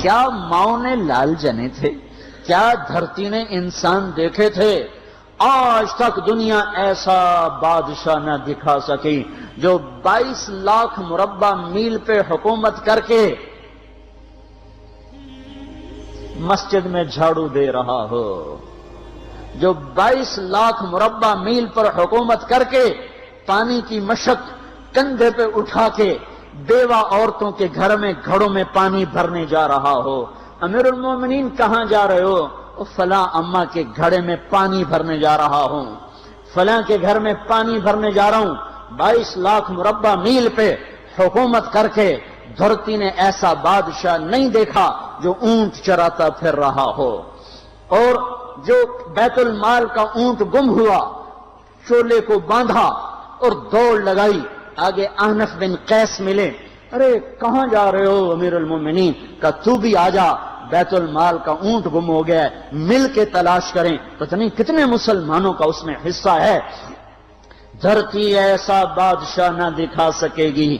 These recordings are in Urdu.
کیا ماؤں نے لال جنے تھے؟ کیا دھرتی نے انسان دیکھے تھے؟ آج تک دنیا ایسا بادشاہ نہ دکھا سکی جو 22 لاکھ مربع میل پہ حکومت کر کے مسجد میں جھاڑو دے رہا ہو، جو 22 لاکھ مربع میل پر حکومت کر کے پانی کی مشق کندھے پہ اٹھا کے بیوہ عورتوں کے گھر میں گھڑوں میں پانی بھرنے جا رہا ہو۔ امیر المومنین کہاں جا رہے ہو؟ فلاں اماں کے گھڑے میں پانی بھرنے جا رہا ہوں، فلاں کے گھر میں پانی بھرنے جا رہا ہوں۔ 22 لاکھ مربع میل پہ حکومت کر کے دھرتی نے ایسا بادشاہ نہیں دیکھا جو اونٹ چراتا پھر رہا ہو، اور جو بیت المال کا اونٹ گم ہوا چولے کو باندھا اور دوڑ لگائی، آگے احنف بن قیس ملے، ارے کہاں جا رہے ہو امیر المومنین؟ کہ تو بھی آجا، بیت المال کا اونٹ گم ہو گیا ہے، مل کے تلاش کریں۔ پتہ نہیں کتنے مسلمانوں کا اس میں حصہ ہے۔ دھرتی ایسا بادشاہ نہ دکھا سکے گی،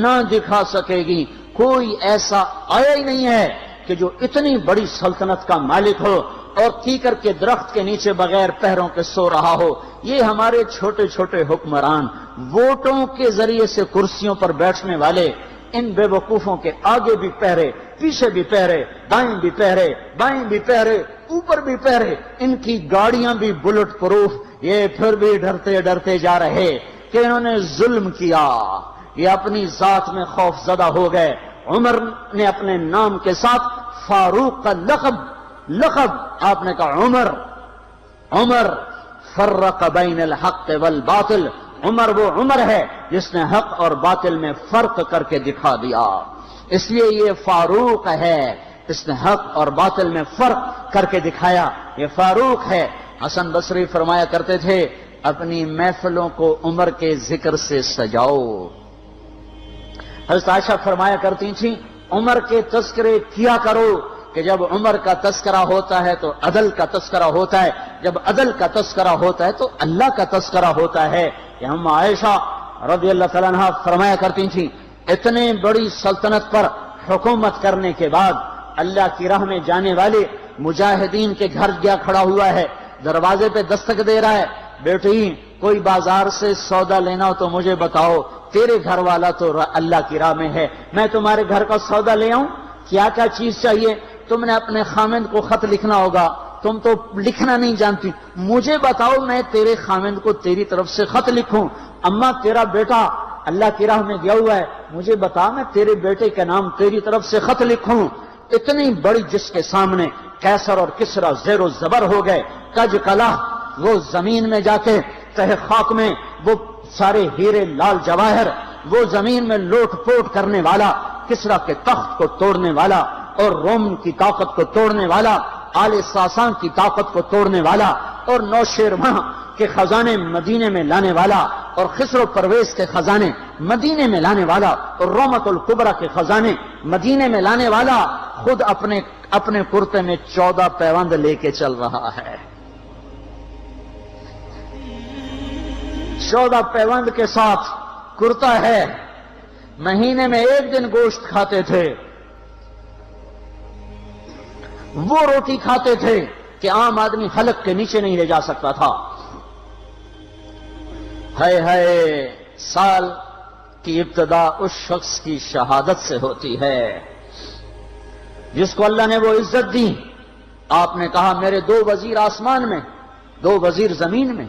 نہ دکھا سکے گی، کوئی ایسا آیا ہی نہیں ہے کہ جو اتنی بڑی سلطنت کا مالک ہو اور کیکر کے درخت کے نیچے بغیر پیروں کے سو رہا ہو۔ یہ ہمارے چھوٹے چھوٹے حکمران، ووٹوں کے ذریعے سے کرسیوں پر بیٹھنے والے، ان بے وقوفوں کے آگے بھی پہرے، پیچھے بھی پہرے، دائیں بھی پہرے، بائیں بھی پہرے، اوپر بھی پہرے، ان کی گاڑیاں بھی بلٹ پروف، یہ پھر بھی ڈرتے ڈرتے جا رہے کہ انہوں نے ظلم کیا، یہ اپنی ذات میں خوف زدہ ہو گئے۔ عمر نے اپنے نام کے ساتھ فاروق کا لقب آپ نے کہا عمر فرق بین الحق والباطل، عمر وہ عمر ہے جس نے حق اور باطل میں فرق کر کے دکھا دیا، اس لیے یہ فاروق ہے، اس نے حق اور باطل میں فرق کر کے دکھایا، یہ فاروق ہے۔ حسن بصری فرمایا کرتے تھے اپنی محفلوں کو عمر کے ذکر سے سجاؤ۔ حضرت عائشہ فرمایا کرتی تھیں عمر کے تذکرے کیا کرو، کہ جب عمر کا تذکرہ ہوتا ہے تو عدل کا تذکرہ ہوتا ہے، جب عدل کا تذکرہ ہوتا ہے تو اللہ کا تذکرہ ہوتا ہے۔ کہ ہم عائشہ رضی اللہ تعالیٰ عنہ فرمایا کرتی تھیں اتنے بڑی سلطنت پر حکومت کرنے کے بعد اللہ کی راہ میں جانے والے مجاہدین کے گھر گیا کھڑا ہوا ہے، دروازے پہ دستک دے رہا ہے، بیٹی کوئی بازار سے سودا لینا ہو تو مجھے بتاؤ، تیرے گھر والا تو اللہ کی راہ میں ہے، میں تمہارے گھر کا سودا لے آؤں، کیا کیا چیز چاہیے؟ تم نے اپنے خامند کو خط لکھنا ہوگا، تم تو لکھنا نہیں جانتی، مجھے بتاؤ میں تیرے خامند کو تیری طرف سے خط لکھوں۔ اما تیرا بیٹا اللہ کی راہ میں گیا ہوا ہے، مجھے بتا میں تیرے بیٹے کے نام تیری طرف سے خط لکھوں۔ اتنی بڑی جس کے سامنے قیصر اور کسرا زیر و زبر ہو گئے، کج کلا، وہ زمین میں جا کے تہ خاک میں وہ سارے ہیرے لال جواہر، وہ زمین میں لوٹ پوٹ کرنے والا، کسرا کے تخت کو توڑنے والا اور روم کی طاقت کو توڑنے والا، آل ساسان کی طاقت کو توڑنے والا اور نوشیروان کے خزانے مدینے میں لانے والا اور خسرو پرویز کے خزانے مدینے میں لانے والا اور رومت الکبرى کے خزانے مدینے میں لانے والا خود اپنے کرتے میں 14 پیوند لے کے چل رہا ہے، 14 پیوند کے ساتھ کرتا ہے، مہینے میں 1 دن گوشت کھاتے تھے، وہ روٹی کھاتے تھے کہ عام آدمی حلق کے نیچے نہیں لے جا سکتا تھا۔ ہے سال کی ابتدا اس شخص کی شہادت سے ہوتی ہے جس کو اللہ نے وہ عزت دی۔ آپ نے کہا میرے 2 وزیر آسمان میں، 2 وزیر زمین میں،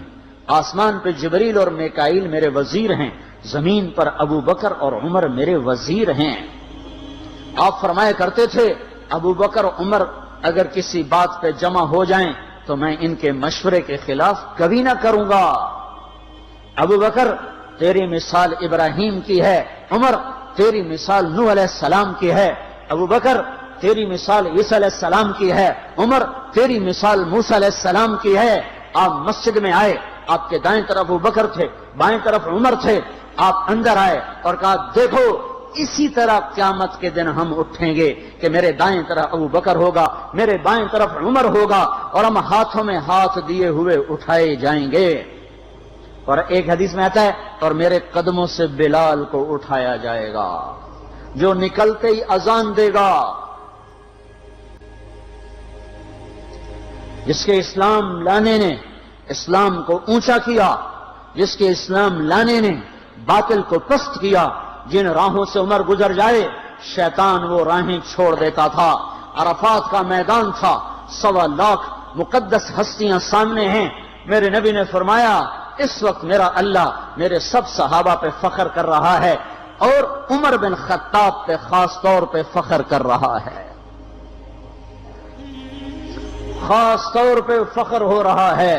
آسمان پہ جبریل اور میکائیل میرے وزیر ہیں، زمین پر ابو بکر اور عمر میرے وزیر ہیں۔ آپ فرمایا کرتے تھے ابو بکر عمر اگر کسی بات پہ جمع ہو جائیں تو میں ان کے مشورے کے خلاف کبھی نہ کروں گا۔ ابو بکر تیری مثال ابراہیم کی ہے، عمر تیری مثال نوح علیہ السلام کی ہے، ابو بکر تیری مثال عیسیٰ علیہ السلام کی ہے، عمر تیری مثال موسیٰ علیہ السلام کی ہے۔ آپ مسجد میں آئے، آپ کے دائیں طرف ابو بکر تھے، بائیں طرف عمر تھے، آپ اندر آئے اور کہا دیکھو اسی طرح قیامت کے دن ہم اٹھیں گے کہ میرے دائیں طرف ابو بکر ہوگا، میرے بائیں طرف عمر ہوگا اور ہم ہاتھوں میں ہاتھ دیے ہوئے اٹھائے جائیں گے۔ اور ایک حدیث میں آتا ہے اور میرے قدموں سے بلال کو اٹھایا جائے گا جو نکلتے ہی اذان دے گا، جس کے اسلام لانے نے اسلام کو اونچا کیا، جس کے اسلام لانے نے باطل کو پست کیا، جن راہوں سے عمر گزر جائے شیطان وہ راہیں چھوڑ دیتا تھا۔ عرفات کا میدان تھا، 1.25 لاکھ مقدس ہستیاں سامنے ہیں۔ میرے نبی نے فرمایا اس وقت میرا اللہ میرے سب صحابہ پہ فخر کر رہا ہے اور عمر بن خطاب پہ خاص طور پہ فخر کر رہا ہے، خاص طور پہ فخر ہو رہا ہے،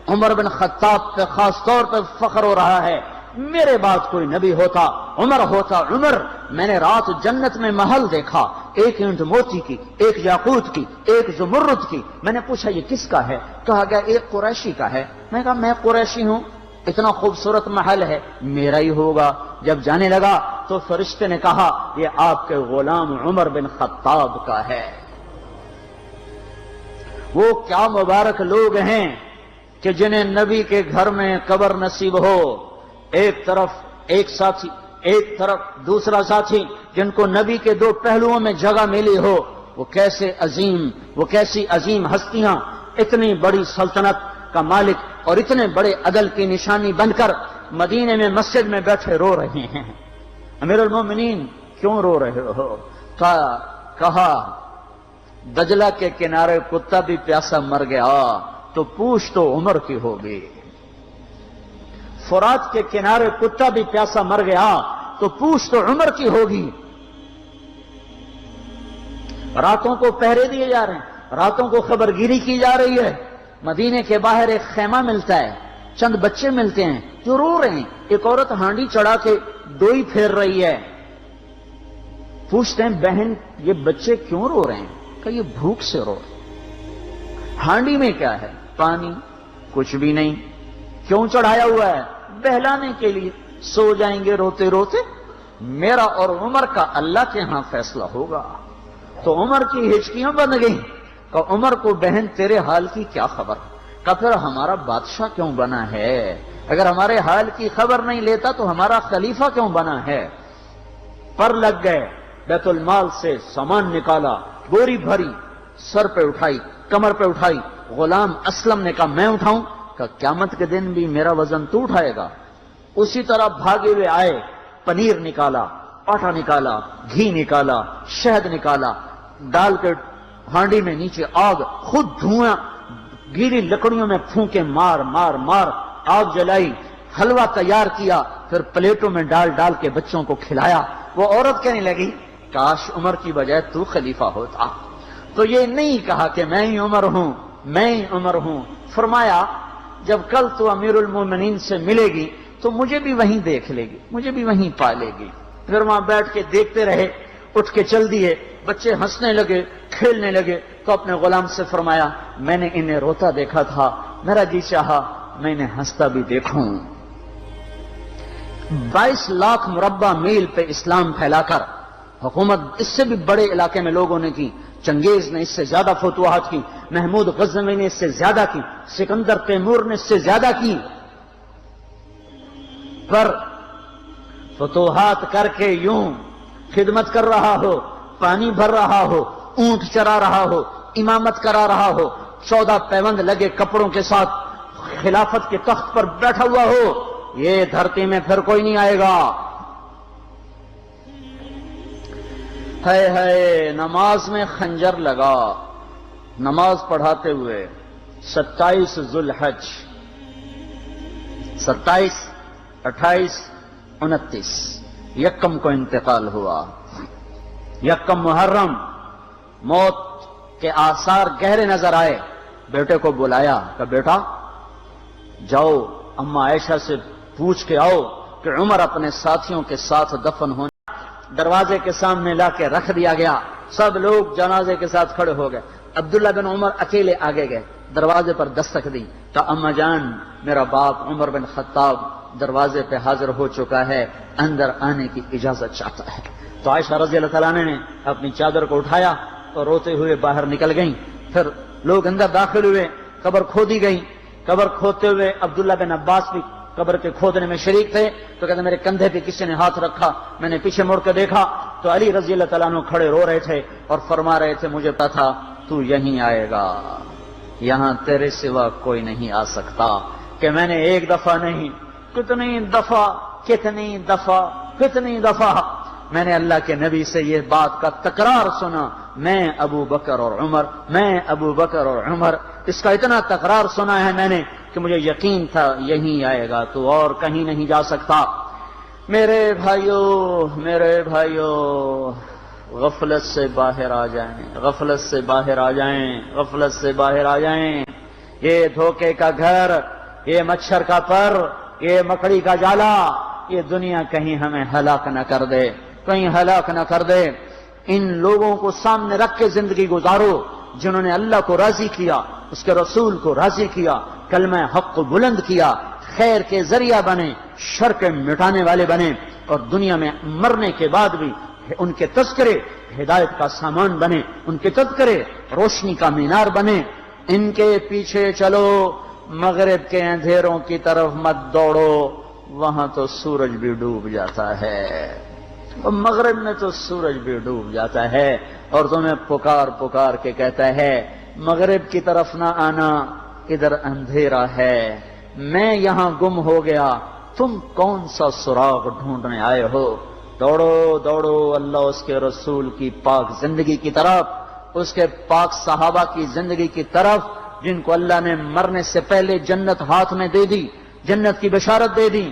عمر بن خطاب پہ خاص طور پہ فخر ہو رہا ہے۔ میرے بعد کوئی نبی ہوتا عمر ہوتا۔ عمر، میں نے رات جنت میں محل دیکھا، ایک اینٹ موتی کی، ایک یاقوت کی، ایک زمرد کی۔ میں نے پوچھا یہ کس کا ہے؟ کہا گیا ایک قریشی کا ہے۔ میں کہا میں قریشی ہوں، اتنا خوبصورت محل ہے، میرا ہی ہوگا۔ جب جانے لگا تو فرشتے نے کہا یہ آپ کے غلام عمر بن خطاب کا ہے۔ وہ کیا مبارک لوگ ہیں کہ جنہیں نبی کے گھر میں قبر نصیب ہو، ایک طرف ایک ساتھی، ایک طرف دوسرا ساتھی، جن کو نبی کے دو پہلوؤں میں جگہ ملی ہو۔ وہ کیسی عظیم ہستیاں اتنی بڑی سلطنت کا مالک اور اتنے بڑے عدل کی نشانی بن کر مدینے میں مسجد میں بیٹھے رو رہے ہیں۔ امیر المومنین کیوں رو رہے ہو؟ کہا دجلہ کے کنارے کتا بھی پیاسا مر گیا تو پوچھ تو عمر کی ہوگی، فرات کے کنارے کتا بھی پیاسا مر گیا تو پوچھ تو عمر کی ہوگی۔ راتوں کو پہرے دیے جا رہے ہیں، راتوں کو خبرگیری کی جا رہی ہے۔ مدینے کے باہر ایک خیمہ ملتا ہے، چند بچے ملتے ہیں جو رو رہے ہیں۔ ایک عورت ہانڈی چڑھا کے ڈوئی پھیر رہی ہے۔ پوچھتے ہیں بہن یہ بچے کیوں رو رہے ہیں؟ کہ یہ بھوک سے رو رہے ہیں۔ ہانڈی میں کیا ہے؟ پانی، کچھ بھی نہیں۔ کیوں چڑھایا ہوا ہے؟ بہلانے کے لیے۔ سو جائیں گے روتے روتے، میرا اور عمر کا اللہ کے ہاں فیصلہ ہوگا۔ تو عمر کی ہچکیاں بن گئیں کہ عمر کو بہن تیرے حال کی کیا خبر؟ کہ پھر ہمارا بادشاہ کیوں بنا ہے؟ اگر ہمارے حال کی خبر نہیں لیتا تو ہمارا خلیفہ کیوں بنا ہے؟ پر لگ گئے، بیت المال سے سامان نکالا، بوری بھری، سر پہ اٹھائی، کمر پہ اٹھائی۔ غلام اسلم نے کہا میں اٹھاؤں؟ کہ قیامت کے دن بھی میرا وزن تو اٹھائے گا۔ اسی طرح بھاگے ہوئے آئے، پنیر نکالا، آٹا نکالا، گھی نکالا، شہد نکالا، ڈال کے ہانڈی میں نیچے آگ، خود دھواں گیلی لکڑیوں میں پھونکے مار مار مار آگ جلائی، حلوہ تیار کیا، پھر پلیٹوں میں ڈال ڈال کے بچوں کو کھلایا۔ وہ عورت کہنے لگی کاش عمر کی بجائے تو خلیفہ ہوتا۔ تو یہ نہیں کہا کہ میں ہی عمر ہوں، میں ہی عمر ہوں۔ فرمایا جب کل تو امیر المومنین سے ملے گی تو مجھے بھی وہیں دیکھ لے گی، مجھے بھی وہیں پا لے گی۔ پھر وہاں بیٹھ کے دیکھتے رہے، اٹھ کے چل دیے۔ بچے ہنسنے لگے، کھیلنے لگے تو اپنے غلام سے فرمایا میں نے انہیں روتا دیکھا تھا، میرا جی چاہا میں انہیں ہنستا بھی دیکھوں۔ 22 لاکھ مربع میل پہ اسلام پھیلا کر حکومت اس سے بھی بڑے علاقے میں لوگوں نے کی۔ چنگیز نے اس سے زیادہ فتوحات کی، محمود غزنوی نے اس سے زیادہ کی، سکندر تیمور نے اس سے زیادہ کی۔ پر فتوحات کر کے یوں خدمت کر رہا ہو، پانی بھر رہا ہو، اونٹ چرا رہا ہو، امامت کرا رہا ہو، 14 پیوند لگے کپڑوں کے ساتھ خلافت کے تخت پر بیٹھا ہوا ہو، یہ دھرتی میں پھر کوئی نہیں آئے گا۔ ہے نماز میں خنجر لگا، نماز پڑھاتے ہوئے 27 ذوالحج، 27، 28، 29 یکم کو انتقال ہوا۔ یکم محرم موت کے آثار گہرے نظر آئے۔ بیٹے کو بلایا کہ بیٹا جاؤ اما عائشہ سے پوچھ کے آؤ کہ عمر اپنے ساتھیوں کے ساتھ دفن ہونے۔ دروازے کے سامنے لا کے رکھ دیا گیا، سب لوگ جنازے کے ساتھ کھڑے ہو گئے۔ عبداللہ بن عمر اکیلے آگے گئے، دروازے پر دستک دی تو اما جان میرا باپ عمر بن خطاب دروازے پہ حاضر ہو چکا ہے، اندر آنے کی اجازت چاہتا ہے۔ تو عائشہ رضی اللہ تعالیٰ نے اپنی چادر کو اٹھایا اور روتے ہوئے باہر نکل گئیں۔ پھر لوگ اندر داخل ہوئے، قبر کھودی گئی۔ قبر کھودتے ہوئے عبداللہ بن عباس بھی قبر کے کھودنے میں شریک تھے۔ تو کہتے میرے کندھے پہ کسی نے ہاتھ رکھا، میں نے پیچھے مڑ کے دیکھا تو علی رضی اللہ تعالیٰ عنہ کھڑے رو رہے تھے اور فرما رہے تھے مجھے پتا تھا تو یہیں آئے گا، یہاں تیرے سوا کوئی نہیں آ سکتا کہ میں نے ایک دفعہ نہیں کتنی دفعہ میں نے اللہ کے نبی سے یہ بات کا تکرار سنا، میں ابو بکر اور عمر، اس کا اتنا تکرار سنا ہے میں نے کہ مجھے یقین تھا یہیں آئے گا، تو اور کہیں نہیں جا سکتا۔ میرے بھائیو غفلت سے باہر آ جائیں، یہ دھوکے کا گھر، یہ مچھر کا پر، یہ مکڑی کا جالا، یہ دنیا کہیں ہمیں ہلاک نہ کر دے۔ ان لوگوں کو سامنے رکھ کے زندگی گزارو جنہوں نے اللہ کو راضی کیا، اس کے رسول کو راضی کیا، کلمہ حق کو بلند کیا، خیر کے ذریعہ بنے، شر کے مٹانے والے بنے، اور دنیا میں مرنے کے بعد بھی ان کے تذکرے ہدایت کا سامان بنے، ان کے تذکرے روشنی کا مینار بنے۔ ان کے پیچھے چلو، مغرب کے اندھیروں کی طرف مت دوڑو، وہاں تو سورج بھی ڈوب جاتا ہے، مغرب میں تو سورج بھی ڈوب جاتا ہے، اور تمہیں پکار کے کہتا ہے مغرب کی طرف نہ آنا، ادھر اندھیرا ہے، میں یہاں گم ہو گیا، تم کون سا سراغ ڈھونڈنے آئے ہو؟ دوڑو اللہ اس کے رسول کی پاک زندگی کی طرف، اس کے پاک صحابہ کی زندگی کی طرف، جن کو اللہ نے مرنے سے پہلے جنت ہاتھ میں دے دی، جنت کی بشارت دے دی۔